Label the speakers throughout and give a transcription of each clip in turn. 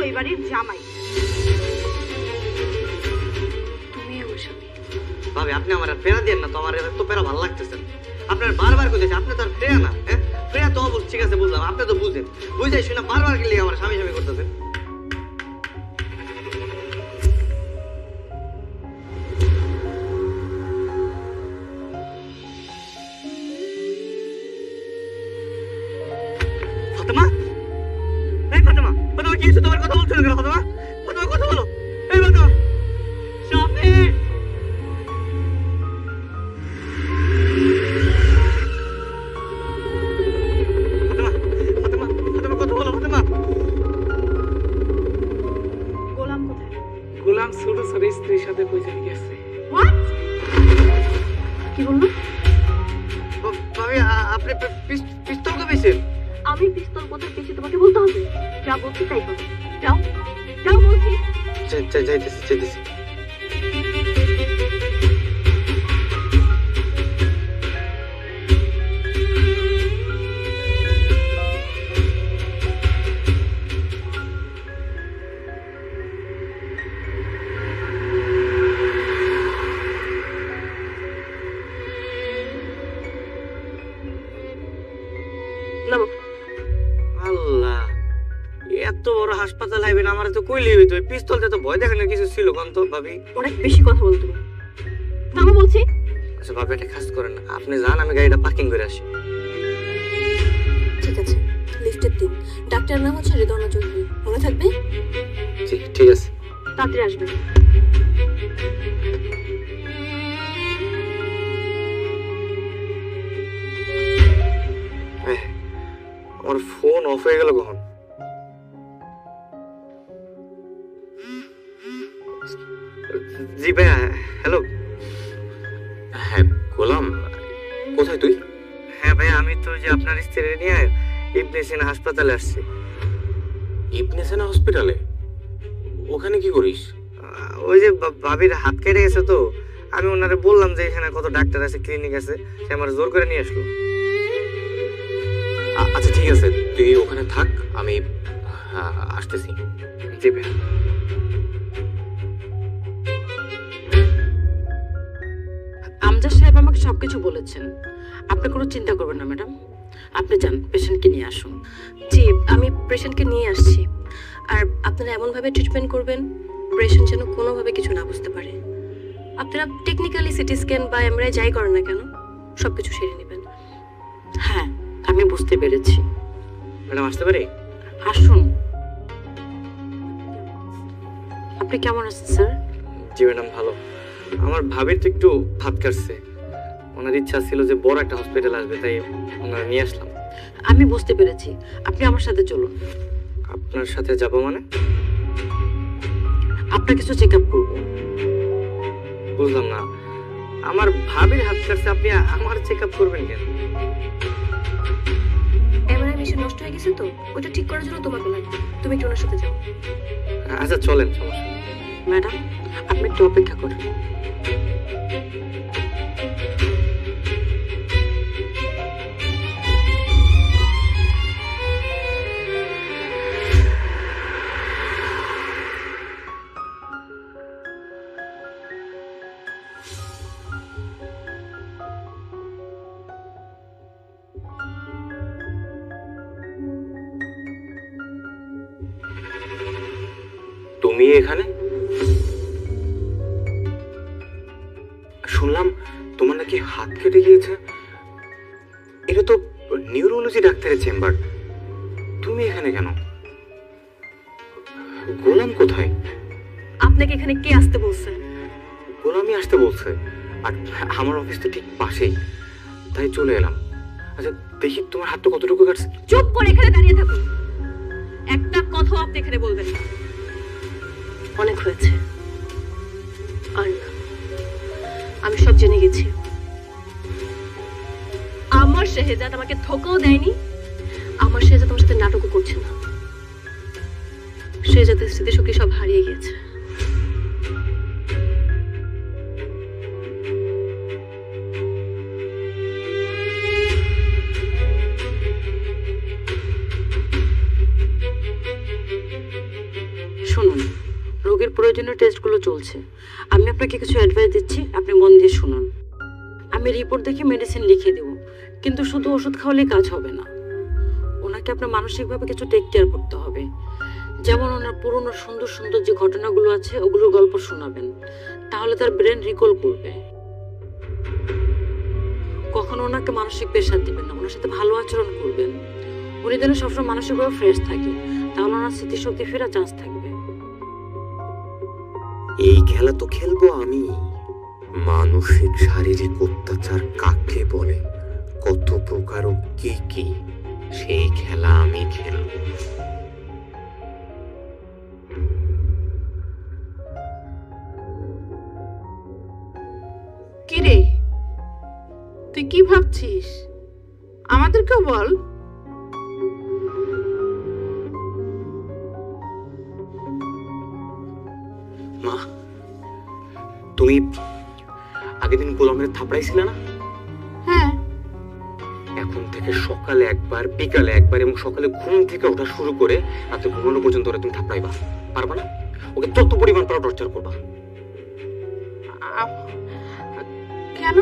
Speaker 1: এই বাড়ির জামাই। তুমি আমার স্বামী।
Speaker 2: ভাবি আপনি আমার আর প্রেরণা দেন না তো, আমার তো প্রেরণা ভালো লাগতেছে। আপনার বারবার কইতেছে আপনি তো আর প্রেরণা না। হ্যাঁ প্রেরণা তো অবশ্য ঠিক আছে বুঝলাম, আপনি তো বুঝেন, বুঝাই শুনে বারবার গেলে আমার স্বামী স্বামী করতেছেন। ফাতেমা, এই ফাতেমা, ফাতেমা কি হয়েছে? তোমার কথা বলছো না কেন ফাতেমা? ফাতেমা কথা বলো। এই ফাতেমা, শাফি, ফাতেমা, ফাতেমা, ফাতেমা কথা বলো ফাতেমা।
Speaker 1: গোলাম কোথায়?
Speaker 3: গোলাম ছোট ছোট স্ত্রীর সাথে কইতে গেছে।
Speaker 1: হোয়াট? কি বললো?
Speaker 2: ভাবি আপনি পিস্তল কে পেয়েছেন?
Speaker 1: আমি পিস্তল কোথায় পেয়েছি তোমাকে বলতে হবে? যা বলছি তাই করো। যাও, যাও বলছি।
Speaker 2: যাইতেছি যাইতেছি।
Speaker 1: নামো।
Speaker 2: আল্লাহ, এত বড় হাসপাতাল আইবেন আমার তো কইলি হইতো। পিস্তলতে তো ভয় দেখানোর কিছু ছিল কোন তো ভাবি?
Speaker 1: অনেক বেশি কথা বলো তুমি। নামো বলছি।
Speaker 2: আচ্ছা ভাবি একটা কাজ করেন, আপনি যান আমি গাড়িটা পার্কিং করে আসি।
Speaker 4: ঠিক আছে, লিফটের দিন। ডাক্তার নাম হচ্ছে হৃদয় চৌধুরী, মনে থাকবে?
Speaker 2: জি ঠিক আছে।
Speaker 1: তাড়াতাড়ি আসবে।
Speaker 2: আমার ফোন অফ হয়ে গেল কখন? জি ভাইয়া, হ্যালো।
Speaker 5: হ্যাঁ গোলাম, কোথায় তুই?
Speaker 2: হ্যাঁ ভাইয়া, আমি তো যে আপনার স্ত্রী নিয়ে ইবনে সিনা হাসপাতালে আসছি।
Speaker 5: ইবনে সিনা হসপিটালে? ওখানে কি করিস?
Speaker 2: ওই যে ভাবির হাত কেটে গেছে তো, আমি ওনারে বললাম যে এখানে কত ডাক্তার আছে, ক্লিনিক আছে, সে আমার জোর করে নিয়ে আসলো।
Speaker 5: আচ্ছা ঠিক আছে, তুই ওখানে থাক, আমি আসতেছি।
Speaker 2: জি ভাইয়া।
Speaker 6: আমজাদ সাহেব আমাকে সবকিছু বলেছেন, আপনি কোনো চিন্তা করবেন না ম্যাডাম। আপনি যান, পেশেন্টকে নিয়ে আসুন।
Speaker 4: জি, আমি পেশেন্টকে নিয়ে আসছি। আর আপনারা এমনভাবে ট্রিটমেন্ট করবেন পেশেন্ট যেন কোনোভাবে কিছু না বুঝতে পারে। আপনারা টেকনিক্যালি সিটি স্ক্যান বা এমআরআই যাই করেন না কেন সব কিছু সেরে নেবেন।
Speaker 6: হ্যাঁ, আমি বুঝতে পেরেছি।
Speaker 2: ম্যাডাম আসতে পারি?
Speaker 6: আসুন। আপনি কেমন আছেন স্যার?
Speaker 2: জি ম্যাডাম ভালো। আমার ভাবির তো একটু হাত কাটছে, ওনার ইচ্ছা ছিল যে বড় একটা হসপিটাল আসবে, তাই ওনারা নিয়ে আসলাম।
Speaker 6: আমি বুঝতে পেরেছি, আপনি আমার সাথে চলুন।
Speaker 2: আপনার সাথে যাব মানে?
Speaker 6: আপনার কিছু চেক আপ করবো।
Speaker 2: বুঝলাম না, আমার ভাবির হাত কাটছে, আপনি আমার চেক আপ করবেন কেন?
Speaker 4: এমআরআই মেশিন নষ্ট হয়ে গেছে তো, ওটা ঠিক করার জন্য তোমাকে লাগবে। তুমি একটু ওনার সাথে যাও।
Speaker 2: আচ্ছা চলেন, সমস্যা নেই।
Speaker 6: ম্যাডাম, আপনি একটু অপেক্ষা করেন।
Speaker 5: তুমি এখানে? শুনলাম তোমার নাকি হাত কেটে গিয়েছে। এটা তো নিউরোলজি ডাক্তারের চেম্বার, তুমি এখানে কেন? গোলাম কোথায়?
Speaker 4: আপনাকে এখানে কে আসতে বলছে?
Speaker 5: গোলামই আসতে বলছে, আর আমার অফিস তো ঠিক পাশেই, তাই চলে এলাম। আচ্ছা দেখি তোমার হাতটা কতটুকু কাটছে।
Speaker 4: চুপ করে এখানে দাঁড়িয়ে থাকুন, একটা কথাও আপনি এখানে বলবেন না। অনেক হয়েছে, আর না, আমি সব জেনে গেছি। আমার শেহজাদ আমাকে ধোকাও দেয়নি, আমার শেহজাদ আমার সাথে নাটকও করছে না। শেহজাদের স্মৃতিশক্তি সব হারিয়ে গেছে।
Speaker 6: শুনুন, রোগীর প্রয়োজনীয় টেস্টগুলো চলছে। আমি আপনাকে কিছু অ্যাডভাইস দিচ্ছি, আপনি মন দিয়ে শুনুন। আমি রিপোর্ট দেখে মেডিসিন লিখে দেব, কিন্তু শুধু ওষুধ খাওয়ালেই কাজ হবে না। ওনাকে আপনার মানসিকভাবে কিছু টেক কেয়ার করতে হবে। যেমন ওনার পুরনো সুন্দর সুন্দর যে ঘটনাগুলো আছে ওগুলোর গল্প শোনাবেন, তাহলে তার ব্রেন রিকল করবে। কখনো ওনাকে মানসিক প্রেশার দিবেন না, ওনার সাথে ভালো আচরণ করবেন। উনি যেন সবসময় মানসিকভাবে ফ্রেশ থাকে, তাহলে ওনার স্মৃতিশক্তি ফেরার চান্স থাকবে।
Speaker 5: এই খেলা তো খেলবো আমি। মানসিক শারীরিক অত্যাচার কাকে বলে, কত প্রকার ও কি কি, সেই খেলা আমি খেলবো।
Speaker 7: কিরে, তুই কি ভাবছিস? আমাদেরকেও বল।
Speaker 5: মা, তুমি আগের দিন গোলামের থাপড়াইছিলে না?
Speaker 7: হ্যাঁ,
Speaker 5: এখন থেকে সকালে একবার, বিকালে একবার এবং সকালে ঘুম থেকে ওঠা শুরু করে রাতে ঘুমানো পর্যন্ত ওরা তুমি থাপড়াইবা, পারবা না? ওকে তত পরিমাণ পারো টর্চার করবা।
Speaker 7: কেন?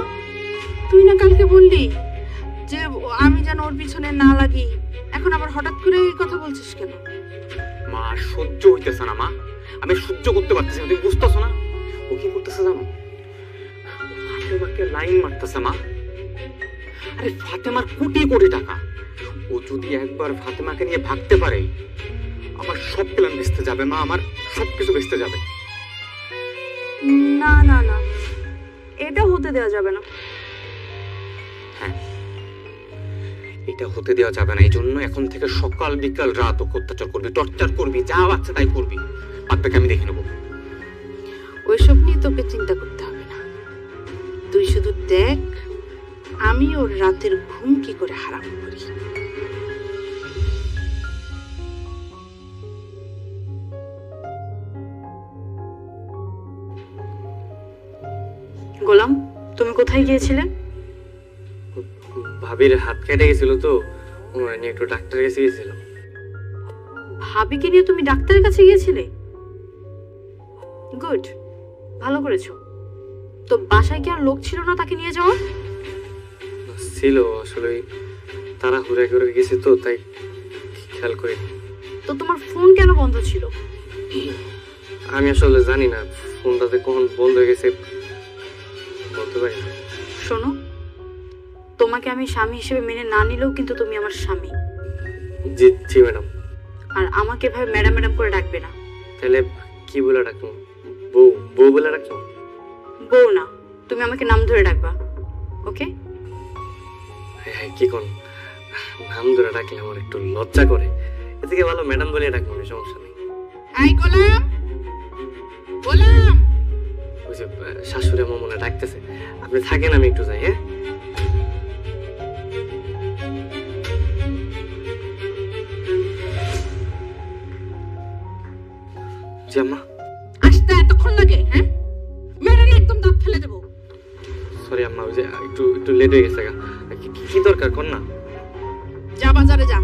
Speaker 7: তুই না কালকে বললি যে আমি যেন ওর পিছনে না লাগি, এখন আবার হঠাৎ করে এই কথা বলছিস কেন?
Speaker 5: মা, সহ্য হইতেছে না মা, আমি সহ্য করতে পারতেছি না। তুমি বুঝতেছো না ও কি করতেছে জানো? ফাতেমাকে লাইন মারতেছে মা। আরে ফাতেমার কোটি কোটি টাকা, ও যদি একবার ফাতেমাকে নিয়ে ভাগতে পারে আমার সব প্ল্যান ভেস্তে যাবে মা, আমার সবকিছু ভেস্তে যাবে।
Speaker 1: না না না, এটা হতে দেওয়া যাবে না।
Speaker 5: হ্যাঁ, এটা হতে দেওয়া যাবে না। এই জন্য এখন থেকে সকাল বিকাল রাত ওকে অত্যাচার করবি, টর্চার করবি, যা বাচ্চা তাই করবি। বাচ্চাকে আমি দেখে নেবো।
Speaker 7: ওইসব নিয়ে তোকে চিন্তা করতে হবে না। তুই শুধু দেখ আমি ওর রাতের ঘুম কি করে হারাম করি।
Speaker 4: গোলাম, তুমি কোথায় গিয়েছিলে?
Speaker 2: ভাবির হাত কেটে গেছিল তো, ওনার নিয়ে একটু ডাক্তারের কাছে গেছিলাম।
Speaker 4: ভাবিকে নিয়ে তুমি ডাক্তারের কাছে গিয়েছিলে? গুড, ভালো করেছো। তো বাসায় কি আর লোক ছিল না তাকে নিয়ে যাওয়ার?
Speaker 2: ছিল, আসলে তারা হুড়ে করে গেছে তো, তাই খেয়াল করি।
Speaker 4: তো তোমার ফোন কেন বন্ধ ছিল?
Speaker 2: আমি আসলে জানি না ফোনটাতে কখন বন্ধ হয়ে গেছে, বলতে পারি না।
Speaker 4: শোনো, তোমাকে আমি স্বামী হিসেবে মেনে না নিলেও কিন্তু তুমি আমার স্বামী।
Speaker 2: জি জি ম্যাডাম।
Speaker 4: আর আমাকে এভাবে ম্যাডাম ম্যাডাম করে ডাকবে না।
Speaker 2: তাহলে কি বলে ডাকবো? বউ বউ বলে ডাকবো?
Speaker 4: বউ না, তুমি আমাকে নাম ধরে ডাকবা, ওকে?
Speaker 2: হ্যাঁ, কি কোন নাম ধরে ডাকলে আমার একটু লজ্জা করে, এদিকে ভালো ম্যাডাম বলে ডাকবো, সমস্যা নেই।
Speaker 7: এই গোলাম, গোলাম,
Speaker 2: ওই যে শাশুড়ি আমার মনে ডাকতেছে, আপনি থাকেন, আমি একটু যাই। হ্যাঁ, জি আম্মা।
Speaker 7: আসতে এতক্ষণ লাগে? হ্যাঁ, মেরে না একদম দাঁত ফেলে দেবো।
Speaker 2: সরি আম্মা, ওই যে একটু একটু লেট হয়ে গেছে। কি দরকার কর না?
Speaker 7: যা বাজারে যা।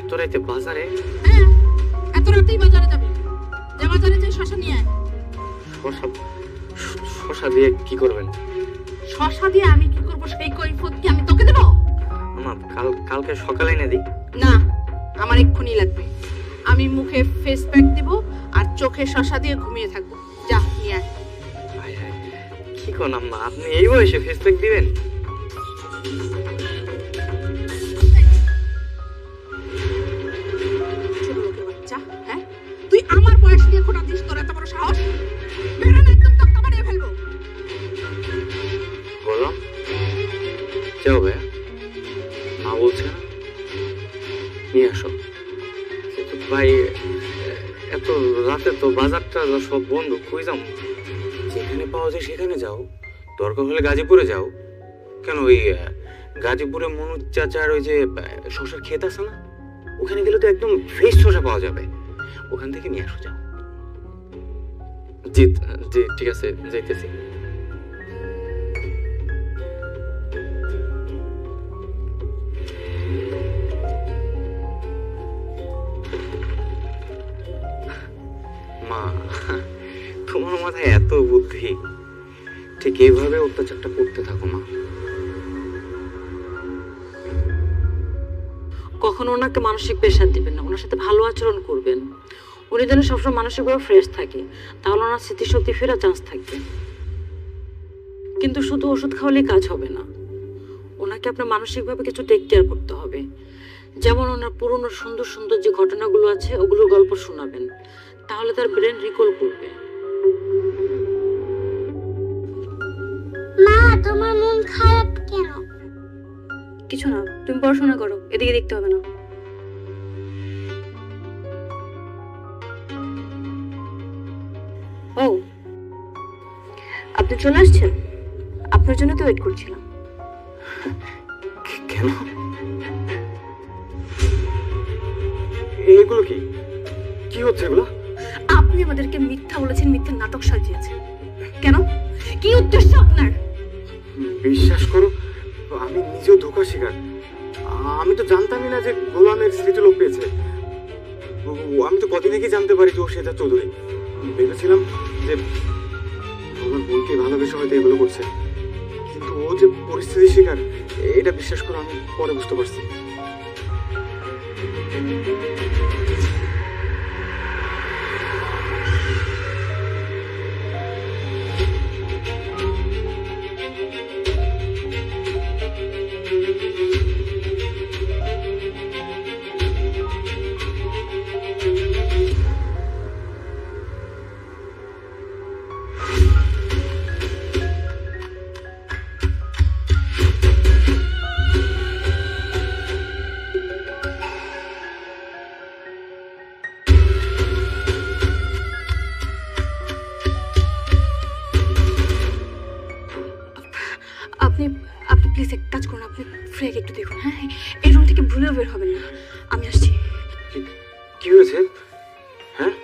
Speaker 2: এত রাইতে বাজারে?
Speaker 7: হ্যাঁ, এত রাতেই বাজারে যাবি? যা বাজারে যে শশা নিয়ে আয়।
Speaker 2: শশা? শশা দিয়ে কি করবেন?
Speaker 7: শশা দিয়ে আমি কি করবো সেই কৈফিয়ত কি আমি তোকে দেবো?
Speaker 2: আম্মা, কালকে সকালে এনে দিই।
Speaker 7: না, আমার এক্ষুনি লাগবে। আমি মুখে ফেস প্যাক দিব আর চোখে শশা দিয়ে ঘুমিয়ে থাকবো। যা নিয়ে আয়।
Speaker 2: হায় হায়, কি কোন আম্মা, আপনি এই বয়সে ফেসপ্যাক দিবেন?
Speaker 7: ছোট লোকের বাচ্চা, হ্যাঁ? তুই আমার বয়স নিয়ে খোটা দিস? তোর এত বড় সাহস? মেরে না একদম তক্তা বানিয়ে ফেলবো।
Speaker 2: বললাম কে হবে? মা বলছে না নিয়ে আসো। কিন্তু ভাই, এত রাতে তো বাজারটা সব বন্ধ, কই যাও?
Speaker 5: যেখানে পাওয়া যায় সেখানে যাও, দরকার হলে গাজীপুরে যাও। কেন, ওই গাজীপুরে মনোজ চাচার ওই যে শশার ক্ষেত আছে না, ওখানে গেলে তো একদম ফ্রেশ শশা পাওয়া যাবে, ওখান থেকে নিয়ে আসো, যাও।
Speaker 2: জি জি, ঠিক আছে, যাইতেছি।
Speaker 5: মা, তোমার মাথায় এত বুদ্ধি। ঠিক এইভাবে অত্যাচারটা করতে থাকো মা।
Speaker 6: কখনো ওনাকে মানসিক প্রেশার দিবেন না, ওনার সাথে ভালো আচরণ করবেন। উনি যেন সবসময় মানসিকভাবে ফ্রেশ থাকে, তাহলে ওনার স্মৃতিশক্তি ফেরার চান্স থাকবে। কিন্তু শুধু ওষুধ খাওয়ালেই কাজ হবে না, ওনাকে আপনার মানসিকভাবে কিছু টেক কেয়ার করতে হবে। যেমন ওনার পুরনো সুন্দর সুন্দর যে ঘটনাগুলো আছে ওগুলোর গল্প শোনাবেন, তাহলে তার ব্রেন রিকল করবে।
Speaker 8: মা, তোমার মন খারাপ কেন?
Speaker 4: কিছু না, তুমি পড়াশোনা করো, এদিকে দেখতে হবে না। ও, আপনি চলে আসছেন? আপনার জন্য তো ওয়েট করছিলাম।
Speaker 5: কেন? এগুলো কি কি হচ্ছে এগুলো?
Speaker 4: আপনি আমাদেরকে মিথ্যা বলেছেন, মিথ্যা নাটক সাজিয়েছেন। কেন? কি উদ্দেশ্য আপনার?
Speaker 5: বিশ্বাস করো, আমি নিজেও ধোঁকা শিকার। আমি তো জানতামই না যে গোলামের স্মৃতিলোপ পেয়েছে। আমি তো কদিন আগেই জানতে পারি যে ও সেজা চৌধুরী। ভেবেছিলাম যে আমার বোনকে ভালোবেসে হয়তো এগুলো করছে, কিন্তু ও যে পরিস্থিতির শিকার এটা বিশ্বাস করো আমি পরে বুঝতে পারছি।
Speaker 4: আপনি আপনি প্লিজ এক কাজ করুন, আপনি ফ্রেক একটু দেখুন। হ্যাঁ, এই রুম থেকে ভুলেও বের হবেন না। আমি আসছি।
Speaker 5: কি হয়েছে? হ্যাঁ,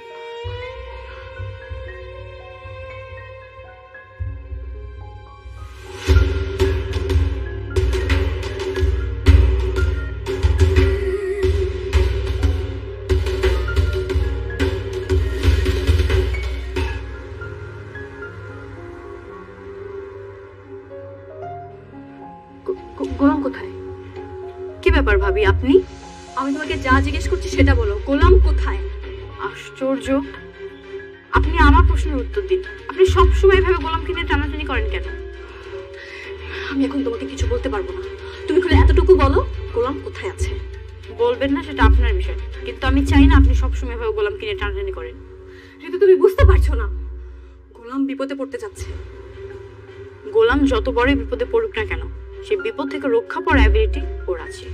Speaker 4: গোলাম কোথায়? কি ব্যাপার ভাবি আপনি? আমি তোমাকে যা জিজ্ঞেস করছি সেটা বলো, গোলাম কোথায়?
Speaker 1: আশ্চর্য, আপনি আমার প্রশ্নের উত্তর দিন। আপনি সবসময় এভাবে গোলামকে নিয়ে টানাটানি করেন কেন?
Speaker 4: আমি এখন তোমাকে কিছু বলতে পারবো না। তুমি খালি এতটুকু বলো, গোলাম কোথায় আছে?
Speaker 1: বলবেন না সেটা আপনার বিষয়, কিন্তু আমি চাই না আপনি সবসময় এভাবে গোলামকে নিয়ে টানাটানি করেন।
Speaker 4: কিন্তু তুমি বুঝতে পারছো না, গোলাম বিপদে পড়তে যাচ্ছে।
Speaker 1: গোলাম যত বড় বিপদে পড়ুক না কেন, সে বিপদ থেকে রক্ষা পাওয়ার অ্যাবিলিটি ওর আছে।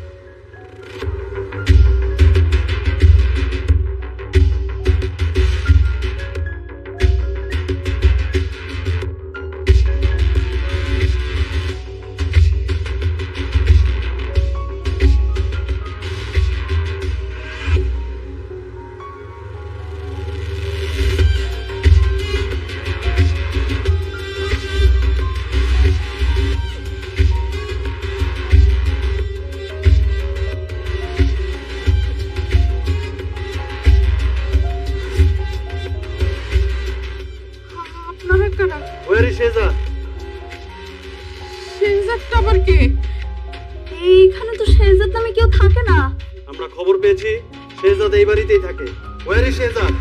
Speaker 7: শেহজাদটা আবার কে?
Speaker 4: এইখানে তো শেহজাদ নামে কেউ থাকে না।
Speaker 9: আমরা খবর পেয়েছি শেহজাদ এই বাড়িতেই থাকে। Where is Shehzad?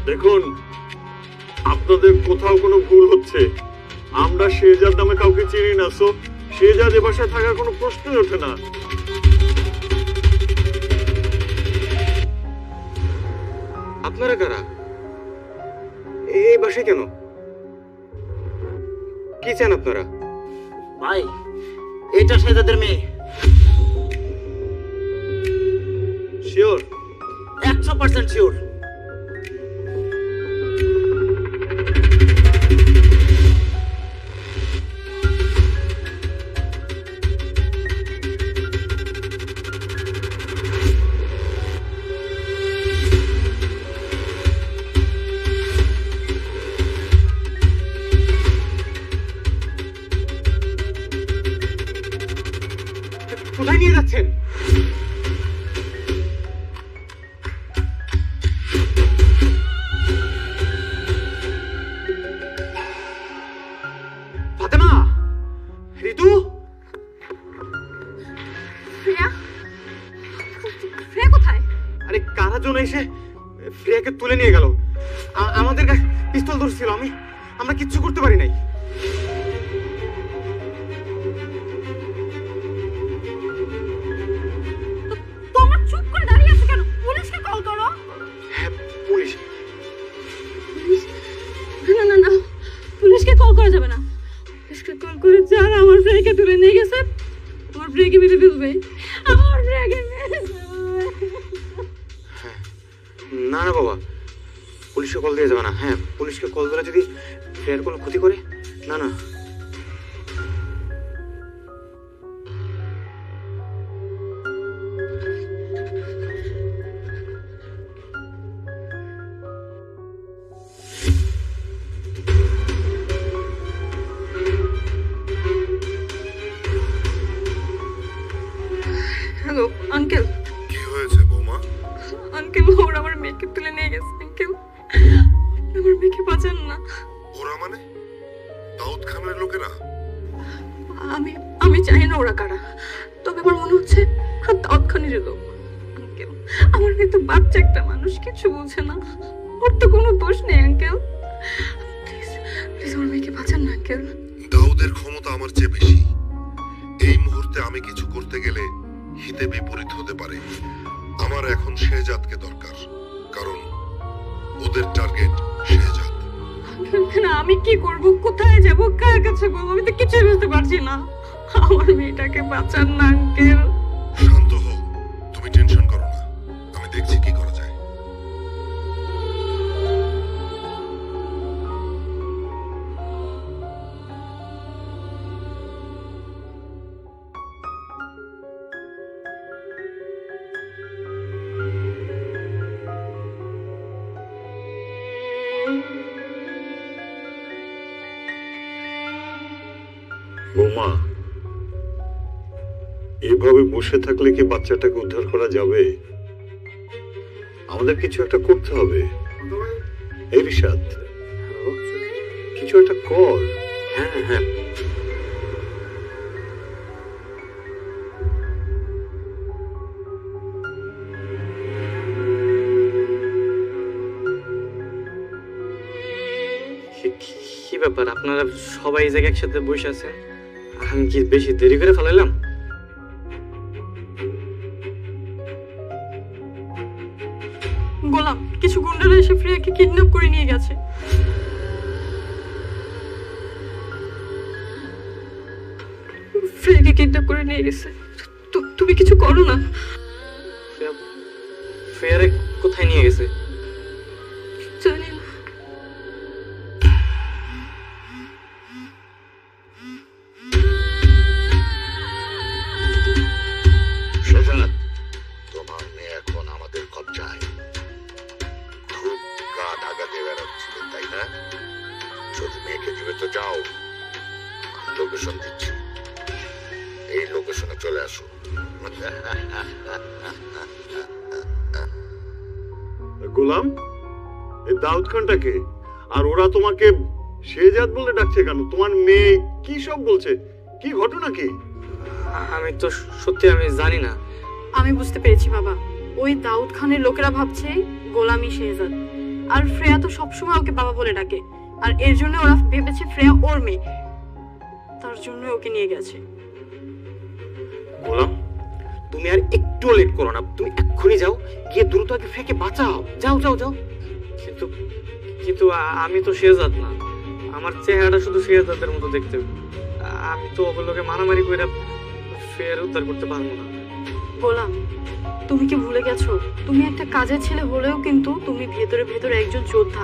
Speaker 10: দেখুন, আপনাদের কোথাও কোনো ভুল হচ্ছে। আমরা শেহজাদ নামে কাউকে চিনি না, সো শেহজাদ এ বাসায় থাকার কোনো প্রশ্নই ওঠে না।
Speaker 5: আপনারা কারা? এই বাসায় কেন? কি চান আপনারা?
Speaker 9: ভাই, এটা শেহজাদের মেয়ে।
Speaker 10: শিওর?
Speaker 9: 100% শিওর।
Speaker 5: কোথায় নিয়ে যাচ্ছেন? ফ্রিয়াকে তুলে নিয়ে গেল। আমাদের কাছে পিস্তল ধরছিল, আমরা কিচ্ছু করতে পারি নাই।
Speaker 1: তোমরা চুপ করে দাঁড়িয়ে আছো কেন? পুলিশকে কল করো।
Speaker 5: হ্যাঁ পুলিশ।
Speaker 4: না না না, পুলিশকে কল করা যাবে না। পুলিশকে কল করে যারা আমার ফ্রেকে তুলে নিয়ে গেছে, আমার ফ্রেকে মেরে ফেলবে। আমার ফ্রেকে মেরে
Speaker 5: না না বাবা, পুলিশকে কল দিয়ে যাবে না। হ্যাঁ পুলিশকে কল করে যদি ফ্রেয়ার কোনো ক্ষতি করে, না না।
Speaker 4: Hello uncle.
Speaker 11: কি হয়েছে বৌমা?
Speaker 4: আঙ্কেল ওরা আমার মেয়েকে তুলে নিয়ে গেছে। আঙ্কেল আমার মেয়েকে বাঁচান না।
Speaker 11: ওরা মানে দাউদ খানের লোকেরা?
Speaker 4: আমি জানি না ওরা কারা, তবে আমার মনে হচ্ছে দাউদ খানের লোক। আঙ্কেল আমার মেয়ে তো বাচ্চা একটা মানুষ, কিছু বুঝে না, ওর তো কোনো দোষ নেই। আঙ্কেল প্লিজ প্লিজ আমার মেয়েকে বাঁচান না আঙ্কেল।
Speaker 11: দাউদের ক্ষমতা আমার চেয়ে বেশি। এই মুহূর্তে আমি কিছু করতে গেলে হিতে বিপরীত হতে পারে। আমার এখন শেহজাদকে দরকার, কারণ ওদের টার্গেট শেহজাদ।
Speaker 4: না আমি কি করব, কোথায় যাব, কার কাছে বলবো, আমি তো কিছুই বুঝতে পারছি না। আমার মেয়েটাকে বাঁচান না আঙ্কেল।
Speaker 11: শান্ত হও, তুমি টেনশন করো না, আমি দেখছি কি করা যায়।
Speaker 10: বৌমা, এভাবে বসে থাকলে কি বাচ্চাটাকে উদ্ধার করা যাবে? আমাদের কিছু একটা করতে হবে। এই রিশাদ, কিছু একটা কর।
Speaker 5: হ্যাঁ হ্যাঁ কি ব্যাপার, আপনারা সবাই এই জায়গায় একসাথে বসে আছেন? আমি কি বেশি দেরি করে ফেলাইলাম?
Speaker 4: গোলাম, কিছু গুন্ডারা এসে ফ্রিয়াকে কিডন্যাপ করে নিয়ে গেছে। ফ্রিয়াকে কিডন্যাপ করে নিয়ে গেছে। তুমি কিছু করো না।
Speaker 5: ফ্রিয়ারে কোথায় নিয়ে গেছে?
Speaker 4: জানি না।
Speaker 11: শেহজাদ, তোমার মেয়ে এখন আমাদের কবজায়। খুব গা ঢাকা দিয়ে বেড়াচ্ছিলে তাই না? যদি মেয়েকে দিবে তো যাও, আমি লোকেশন দিচ্ছি, এই লোকেশনে চলে আসো।
Speaker 10: গোলাম, এই দাউদ খানটাকে আর ওরা তোমাকে শেহজাদ বলে ডাকছে কেন? তোমার মেয়ে কি সব বলছে? কি ঘটনা কি?
Speaker 2: আমি তো সত্যি আমি জানি না।
Speaker 1: আমি বুঝতে পেরেছি বাবা, ওই দাউদ খানের লোকেরা ভাবছে গোলামি শেহজাদ, আর ফ্রেয়া তো সবসময় ওকে বাবা বলে ডাকে, আর এর জন্য ওরা ভেবেছে ফ্রেয়া ওর মেয়ে, তার জন্য ওকে নিয়ে গেছে।
Speaker 5: গোলাম, তুমি আর একটু লেট করো না, তুমি এক্ষুনি যাও, গিয়ে দ্রুত আগে ফ্রেকে বাঁচাও। যাও যাও যাও।
Speaker 2: কিন্তু কিন্তু আমি তো শেহজাদ না, আমার চেহারাটা শুধু শেহজাদের মতো দেখতে। আমি তো ওগুলোকে মারামারি করে ফের উদ্ধার করতে পারবো না।
Speaker 1: গোলাম, তুমি কি ভুলে গেছো তুমি একটা কাজের ছেলে হলেও কিন্তু তুমি ভেতরে ভেতরে একজন যোদ্ধা।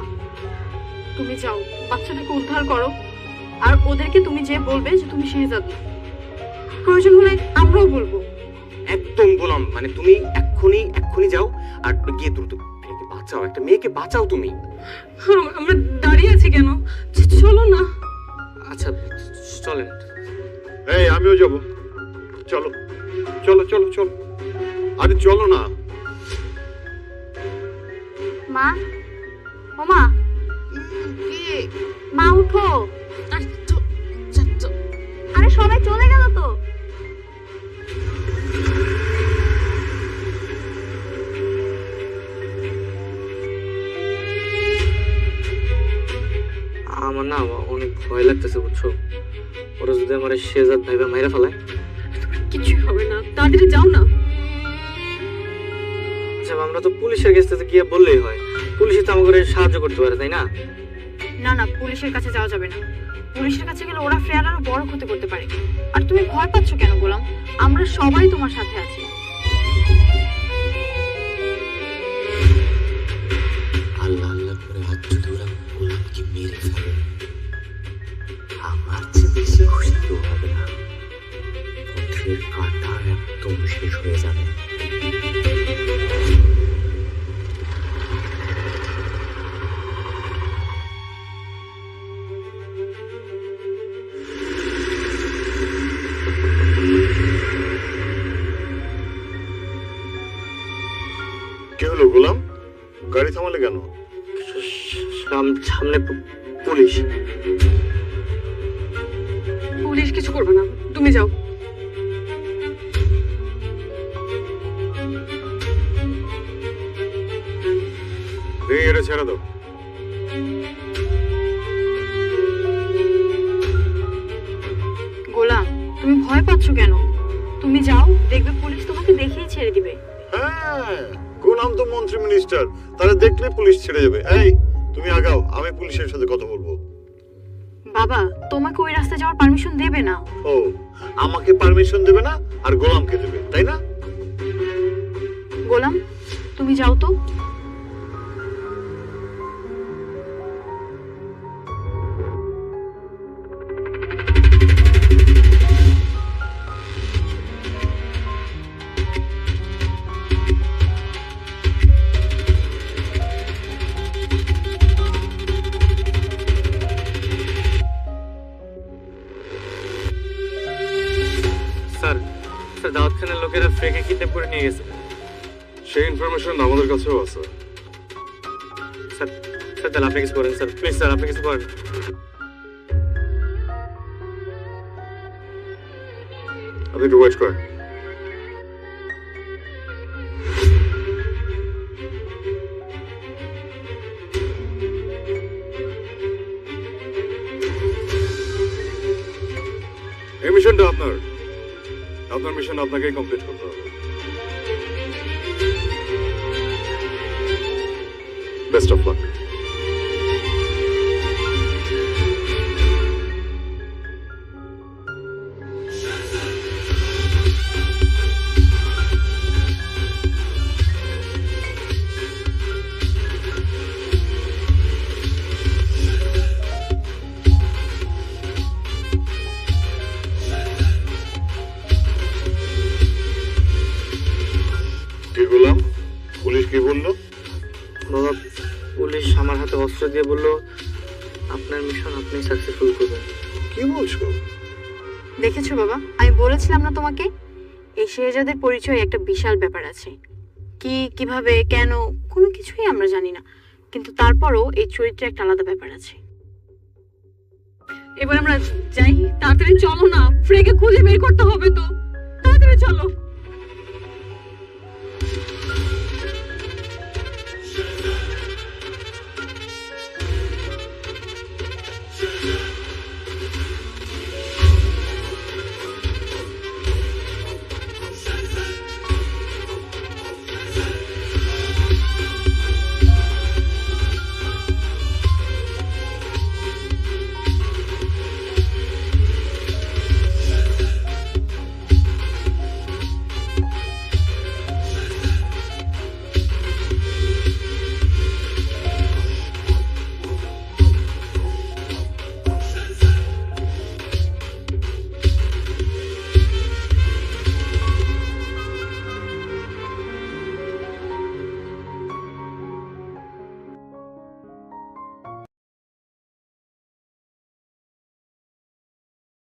Speaker 1: তুমি যাও, বাচ্চাটাকে উদ্ধার করো, আর ওদেরকে তুমি যে বলবে যে তুমি শেহজাদ না, প্রয়োজন হলে আমরাও বলবো।
Speaker 5: একদম গোলাম, মানে তুমি এক্ষুনি যাও আর গিয়ে দ্রুত ফ্রেকে বাঁচাও, একটা মেয়েকে বাঁচাও তুমি।
Speaker 4: আমরা দাঁড়িয়ে আছি কেন? চলো না।
Speaker 2: আচ্ছা চলেন।
Speaker 10: এই আমিও যাব, চলো চলো চলো চলো, আরে চলো না।
Speaker 1: মা, ও মা, মা উঠো। আরে সবাই চলে গেল তো।
Speaker 2: আমার না অনেক ভয় লাগতেছে বুঝছো, ওরা যদি আমার শেজাদ ভাইবা মাইরা ফেলায়।
Speaker 1: কিছুই হবে না, তাড়াতাড়ি যাও না।
Speaker 2: আচ্ছা আমরা তো পুলিশের কাছে গিয়ে বললেই হয়, পুলিশই তো আমাকে সাহায্য করতে পারে তাই না?
Speaker 1: না না, পুলিশের কাছে যাওয়া যাবে না। পুলিশের কাছে গেলে ওরা ফের আরো বড় ক্ষতি করতে পারে। আর তুমি ভয় পাচ্ছ কেন গোলাম? আমরা সবাই তোমার সাথে আছি।
Speaker 5: আল্লাহ আল্লাহ করে হাত যদি ওরা গোলামকে মেরে ফেলে, আমার চেয়ে বেশি খুশি কেউ হবে না। পথের কাঁটা একদম শেষ হয়ে যাবে।
Speaker 10: কি হলো গোলাম, গাড়ি থামালে কেন?
Speaker 2: সামনে পুলিশ।
Speaker 1: পুলিশ কিছু করবে না, তুমি যাও।
Speaker 10: এটা ছেড়ে দাও।
Speaker 1: গোলাম তুমি ভয় পাচ্ছ কেন? তুমি যাও, দেখবে পুলিশ তোমাকে দেখেই ছেড়ে দিবে।
Speaker 10: হ্যাঁ, গোলাম তো মন্ত্রী মিনিস্টার, তারা দেখলে পুলিশ ছেড়ে যাবে। এই তুমি আগাও, আমি পুলিশের সাথে কথা বলবো।
Speaker 1: বাবা তোমাকে ওই রাস্তায় যাওয়ার পারমিশন দেবে না।
Speaker 10: ও, আমাকে পারমিশন দেবে না আর গোলামকে দেবে, তাই না?
Speaker 1: গোলাম তুমি যাও তো।
Speaker 2: স্যার, স্যার দাওয়াত খানের লোকেরা ফ্রেকে কিডন্যাপ করে নিয়ে গেছে।
Speaker 10: সেই ইনফরমেশন আমাদের কাছেও আছে।
Speaker 2: স্যার স্যার তাহলে আপনি কিছু করেন স্যার, প্লিজ স্যার আপনি কিছু করেন।
Speaker 10: আপনি একটু ওয়েট করেন। এই মিশনটা আপনার মিশন আপনাকেই কমপ্লিট করতে হবে। Best of luck. কি বললাম? পুলিশ কি বললো?
Speaker 2: বাবা পুলিশ আমার হাতে অস্ত্র দিয়ে বললো আপনার মিশন আপনি সাকসেসফুল করবেন।
Speaker 10: কি বলছো?
Speaker 1: দেখেছো বাবা, আমি বলেছিলাম না তোমাকে, এই শেহজাদের পরিচয় একটা বিশাল ব্যাপার আছে। কি কিভাবে কেন কোনো কিছুই আমরা জানি না, কিন্তু তারপরও এই চরিত্রে একটা আলাদা ব্যাপার আছে। এবার আমরা যাই, তাড়াতাড়ি চলো না, ফ্রেকে খুঁজে বের করতে হবে তো, তাড়াতাড়ি চলো।